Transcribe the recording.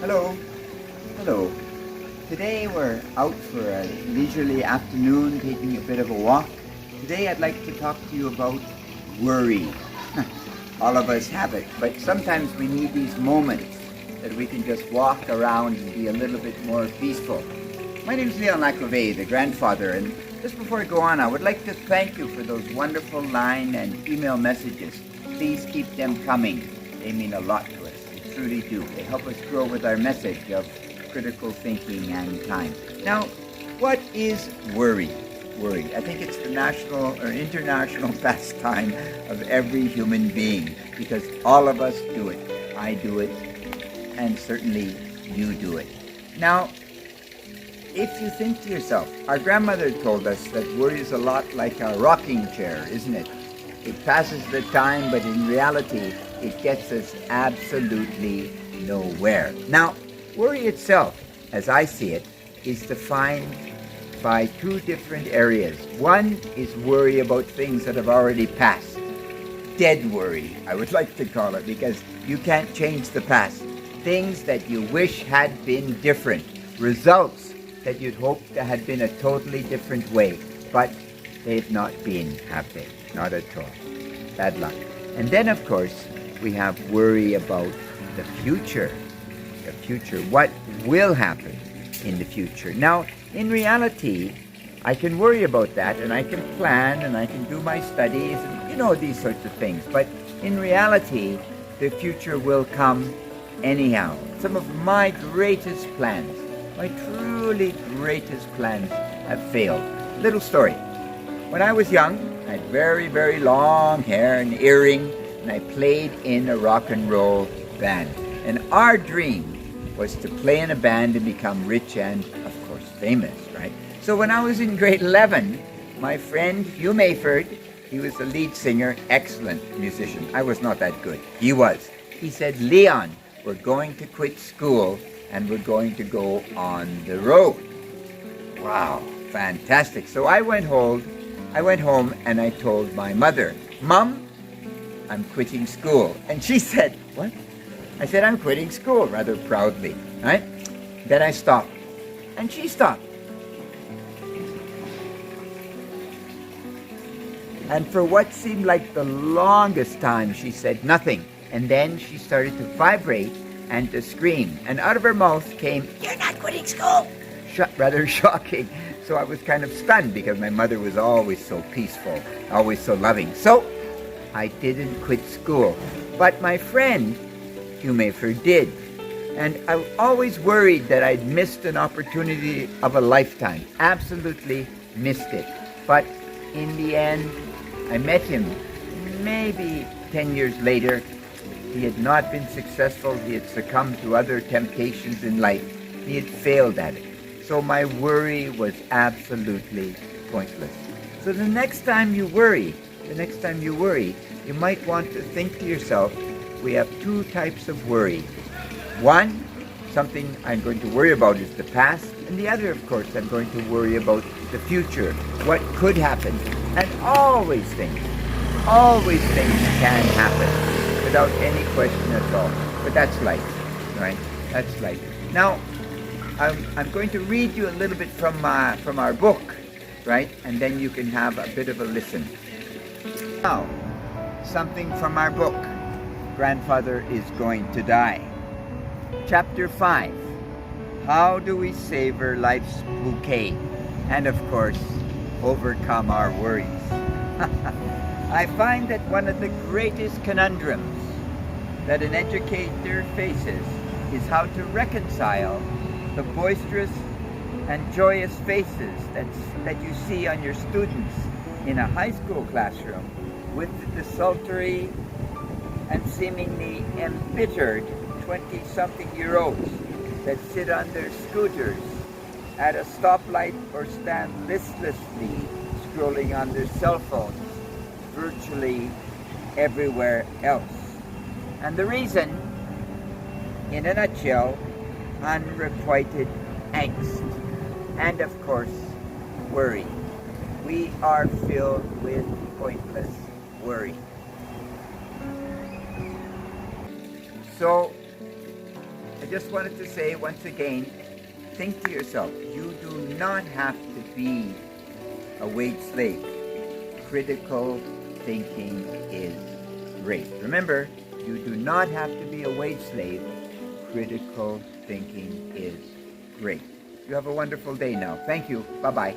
Hello. Hello. Today we're out for a leisurely afternoon taking a bit of a walk. Today I'd like to talk to you about worry. All of us have it, but sometimes we need these moments that we can just walk around and be a little bit more peaceful. My name is Leon Laclave, the grandfather, and just before I go on, I would like to thank you for those wonderful line and email messages. Please keep them coming. They mean a lot to us. They truly do. They help us grow with our message of critical thinking and time. Now, what is worry? Worry. I think it's the national or international pastime of every human being because all of us do it. I do it, and certainly you do it. Now, if you think to yourself, our grandmother told us that worry is a lot like a rocking chair, isn't it? It passes the time, but in reality, it gets us absolutely nowhere. Now, worry itself, as I see it, is defined by two different areas. One is worry about things that have already passed. Dead worry, I would like to call it, because you can't change the past. Things that you wish had been different. Results that you'd hoped had been a totally different way, but they've not been, have they? Not at all. Bad luck. And then, of course, we have worry about the future. The future. What will happen in the future? Now, in reality, I can worry about that, and I can plan, and I can do my studies, and these sorts of things. But in reality, the future will come anyhow. Some of my greatest plans, my truly greatest plans have failed. Little story. When I was young, I had very, very long hair and earring, and I played in a rock and roll band. And our dream was to play in a band and become rich and, of course, famous, right? So when I was in grade 11, my friend Hugh Mayford, he was the lead singer, excellent musician. I was not that good. He was. He said, Leon, we're going to quit school and we're going to go on the road. Wow, fantastic. So I went home and I told my mother, Mom, I'm quitting school. And she said, what? I said, I'm quitting school, rather proudly, right? Then I stopped. And she stopped. And for what seemed like the longest time, she said nothing. And then she started to vibrate and to scream. And out of her mouth came, you're not quitting school! Rather shocking. So I was kind of stunned because my mother was always so peaceful, always so loving. So I didn't quit school. But my friend, Hugh Mayford, did. And I always worried that I'd missed an opportunity of a lifetime. Absolutely missed it. But in the end, I met him maybe 10 years later. He had not been successful. He had succumbed to other temptations in life. He had failed at it. So my worry was absolutely pointless. So the next time you worry, you might want to think to yourself, we have two types of worry. One, something I'm going to worry about is the past, and the other, of course, I'm going to worry about the future, what could happen. And always things can happen without any question at all. But that's life, right? That's life. Now, I'm going to read you a little bit from our book, right? And then you can have a bit of a listen. Now, something from our book, Grandfather is Going to Die. Chapter 5, How Do We Savor Life's Bouquet? And of course, overcome our worries. I find that one of the greatest conundrums that an educator faces is how to reconcile the boisterous and joyous faces that you see on your students in a high school classroom with the desultory and seemingly embittered 20-something-year-olds that sit on their scooters at a stoplight or stand listlessly scrolling on their cell phones virtually everywhere else. And the reason, in a nutshell, unrequited angst and, of course, worry. We are filled with pointless worry. So I just wanted to say once again, think to yourself, you do not have to be a wage slave. Critical thinking is great. Remember, you do not have to be a wage slave. Critical thinking is great. You have a wonderful day now. Thank you. Bye-bye.